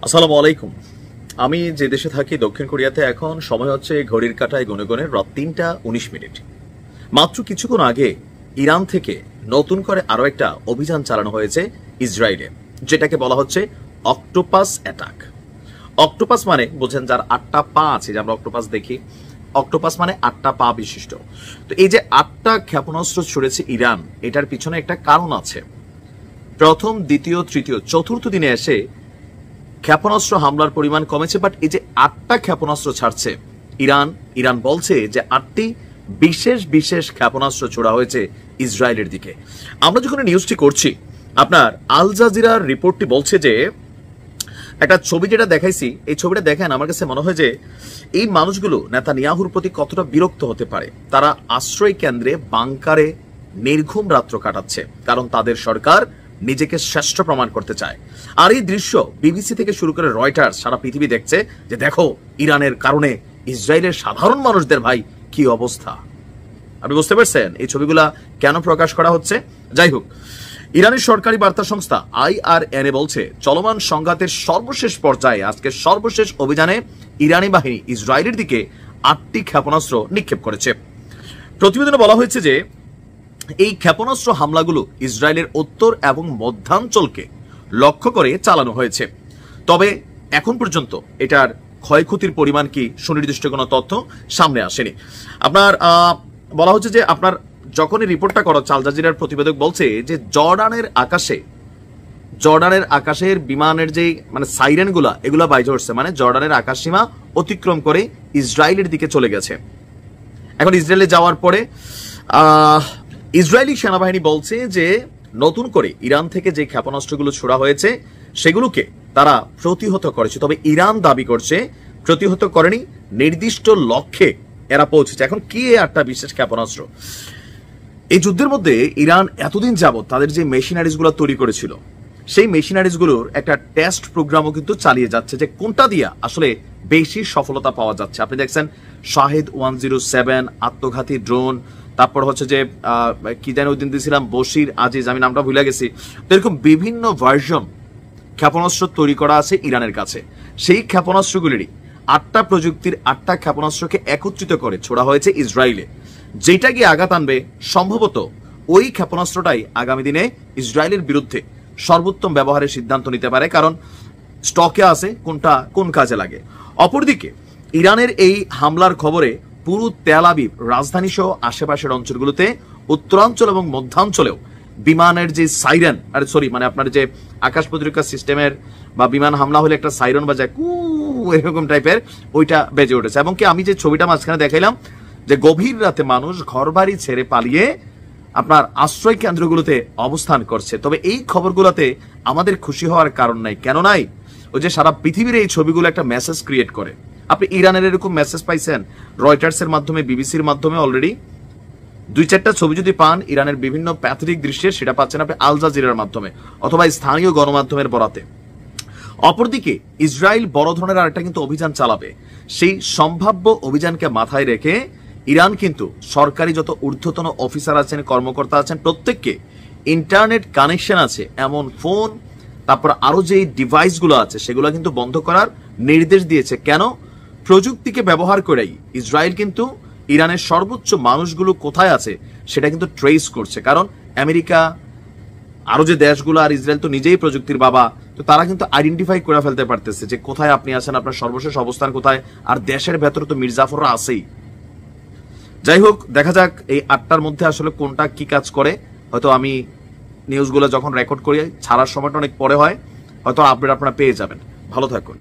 আসসালামু আলাইকুম। আমি যে দেশে থাকি দক্ষিণ কোরিয়াতে এখন সময় হচ্ছে ঘড়ির কাঁটায় গুনে গুনে রাত ৩টা ১৯ মিনিট। মাত্র কিছুক্ষণ আগে ইরান থেকে নতুন করে আরো একটা অভিযান চালানো হয়েছে ইসরায়েলে, যেটাকে বলা হচ্ছে অক্টোপাস অ্যাটাক। অক্টোপাস মানে বোঝেন যার ৮টা পা আছে, যে আমরা অক্টোপাস দেখি, অক্টোপাস মানে ৮টা পা বিশিষ্ট। তো এই যে ৮টা ক্ষেপণাস্ত্র ছুড়েছে ইরান, এটার পিছনে একটা কারণ আছে। প্রথম, দ্বিতীয়, তৃতীয়, চতুর্থ দিনে এসে ক্ষেপণাস্ত্র হামলার পরিমাণ কমেছে, বাট এই যে ৮টা ক্ষেপণাস্ত্র ছাড়ছে ইরান বলছে যে ৮টি বিশেষ বিশেষ ক্ষেপণাস্ত্র ছোড়া হয়েছে ইসরায়েলের দিকে। আমরা যখন নিউজটি করছি, আপনার আল জাজিরার রিপোর্টটি বলছে যে একটা ছবি যেটা দেখাইছি, এই ছবিটা দেখেন আমার কাছে মনে হয় যে এই মানুষগুলো নেতানিয়াহুর প্রতি কতটা বিরক্ত হতে পারে। তারা আশ্রয় কেন্দ্রে বাংকারে নির্ঘুম রাত্র কাটাচ্ছে, কারণ তাদের সরকার নিজেকে শ্রেষ্ঠ প্রমাণ করতে চায়। আর এই দৃশ্য বিবিসি থেকে শুরু করে রয়টার্স সারা পৃথিবী দেখছে যে দেখো ইরানের কারণে ইসরায়েলের সাধারণ মানুষদের ভাই কি অবস্থা। আপনি বুঝতে পারছেন এই ছবিগুলা কেন প্রকাশ করা হচ্ছে? যাই হোক, ইরানের সরকারি বার্তা সংস্থা IRNA বলছে চলমান সংঘাতের সর্বশেষ পর্যায়ে আজকের সর্বশেষ অভিযানে ইরানি বাহিনী ইসরায়েলের দিকে ৮টি ক্ষেপণাস্ত্র নিক্ষেপ করেছে। প্রতিবেদনে বলা হয়েছে যে এই ক্ষেপণাস্ত্র হামলাগুলো ইসরায়েলের উত্তর এবং মধ্যাঞ্চলকে লক্ষ্য করে চালানো হয়েছে। তবে এখন পর্যন্ত এটার ক্ষয়ক্ষতির পরিমাণ কি সুনির্দিষ্ট কোনো তথ্য সামনে আসেনি। আপনার বলা হচ্ছে যে আপনার যখনই রিপোর্টটা করো, আল জাজিরার প্রতিবেদক বলছে যে জর্ডানের আকাশের বিমানের যে মানে সাইরেনগুলা এগুলা বাইরে উঠছে, মানে জর্ডানের আকাশ সীমা অতিক্রম করে ইসরায়েলের দিকে চলে গেছে। এখন ইসরায়েলে যাওয়ার পরে ইসরায়েলি সেনাবাহিনী বলছে যে নতুন করে ইরান থেকে যে ক্ষেপণাস্ত্রগুলো ছোড়া হয়েছে সেগুলোকে তারা প্রতিহত করেছে। তবে ইরান দাবি করছে প্রতিহত করেনি, নির্দিষ্ট লক্ষ্যে এরা পৌঁছেছে। এখন কি একটা বিশেষ ক্ষেপণাস্ত্র? এই যুদ্ধের মধ্যে ইরান এতদিন যাবত তাদের যে মেশিনারিজ গুলো তৈরি করেছিল, সেই মেশিনারিজ গুলোর একটা টেস্ট প্রোগ্রামও কিন্তু চালিয়ে যাচ্ছে যে কোনটা দিয়া আসলে বেশি সফলতা পাওয়া যাচ্ছে। আপনি দেখছেন শাহেদ 107 আত্মঘাতী ড্রোন, তারপর হচ্ছে যে কি জানি ওই দিন দিয়েছিলাম বশির আজিজ, আমি নামটা ভুলে গেছি। তো এরকম বিভিন্ন ভার্সন ক্ষেপণাস্ত্র তৈরি করা আছে ইরানের কাছে। সেই ক্ষেপণাস্ত্রগুলিরই ৮টা প্রযুক্তির ৮টা ক্ষেপণাস্ত্রকে একত্রিত করে ছোড়া হয়েছে ইসরায়েলে, যেটা গিয়ে আঘাত আনবে। সম্ভবত ওই ক্ষেপণাস্ত্রটাই আগামী দিনে ইসরায়েলের বিরুদ্ধে সর্বোত্তম ব্যবহারের সিদ্ধান্ত নিতে পারে, কারণ স্টকে আছে কোনটা কোন কাজে লাগে। অপরদিকে ইরানের এই হামলার খবরে পুরো তেল আবিব রাজধানী সহ আশেপাশের অঞ্চলগুলোতে, উত্তরাঞ্চল এবং মধ্যাঞ্চলেও বিমানের যে সাইরেন মানে আপনার যে আকাশ প্রতিরক্ষা সিস্টেমের বা বিমান হামলা হলে একটা সাইরেন বাজায় কু এরকম টাইপের, ওইটা বেজে উঠেছে। এবং কি আমি যে ছবিটা মাঝখানে দেখাইলাম যে গভীর রাতে মানুষ ঘরবাড়ি ছেড়ে পালিয়ে আপনার আশ্রয় কেন্দ্রগুলোতে অবস্থান করছে। তবে এই খবরগুলোতে আমাদের খুশি হওয়ার কারণ নাই। কেন নাই? ওই যে সারা পৃথিবীর এই ছবিগুলো একটা মেসেজ ক্রিয়েট করে। আপনি ইরানের এরকম মেসেজ পাইছেন রয়টার্সের মাধ্যমে, বিবিসির মাধ্যমে, অলরেডি ২-৪টা ছবি যদি পান ইরানের বিভিন্ন প্যাথেটিক দৃশ্যের, সেটা পাচ্ছেন আপনি আল জাজিরার মাধ্যমে অথবা স্থানীয় গণমাধ্যমের বরাতে। অপরদিকে ইসরায়েল বড় ধরনের আরেকটা কিন্তু অভিযান চালাবে। সেই সম্ভাব্য অভিযানকে মাথায় রেখে ইরান কিন্তু সরকারি যত ঊর্ধ্বতন অফিসার আছেন, কর্মকর্তা আছেন, প্রত্যেককে ইন্টারনেট কানেকশন আছে এমন ফোন, তারপর আরো যে ডিভাইসগুলো আছে সেগুলো কিন্তু বন্ধ করার নির্দেশ দিয়েছে। কেন? প্রযুক্তিকে ব্যবহার করেই ইসরায়েল কিন্তু ইরানের সর্বোচ্চ মানুষগুলো কোথায় আছে সেটা কিন্তু ট্রেস করছে। কারণ আমেরিকা, আরো যে দেশগুলো, আর ইসরায়েল তো নিজেই প্রযুক্তির বাবা, তো তারা কিন্তু আইডেন্টিফাই করে ফেলতে পারতেছে যে কোথায় আপনি আছেন, আপনার সর্বশেষ অবস্থান কোথায়। আর দেশের ভেতরে তো মির্জাফররা আছেই। যাই হোক, দেখা যাক এই ৮টার মধ্যে আসলে কোনটা কি কাজ করে। হয়তো আমি নিউজগুলো যখন রেকর্ড করি ছাড়ার সময়টা অনেক পরে হয়, হয়তো আপডেট আপনারা পেয়ে যাবেন। ভালো থাকুন।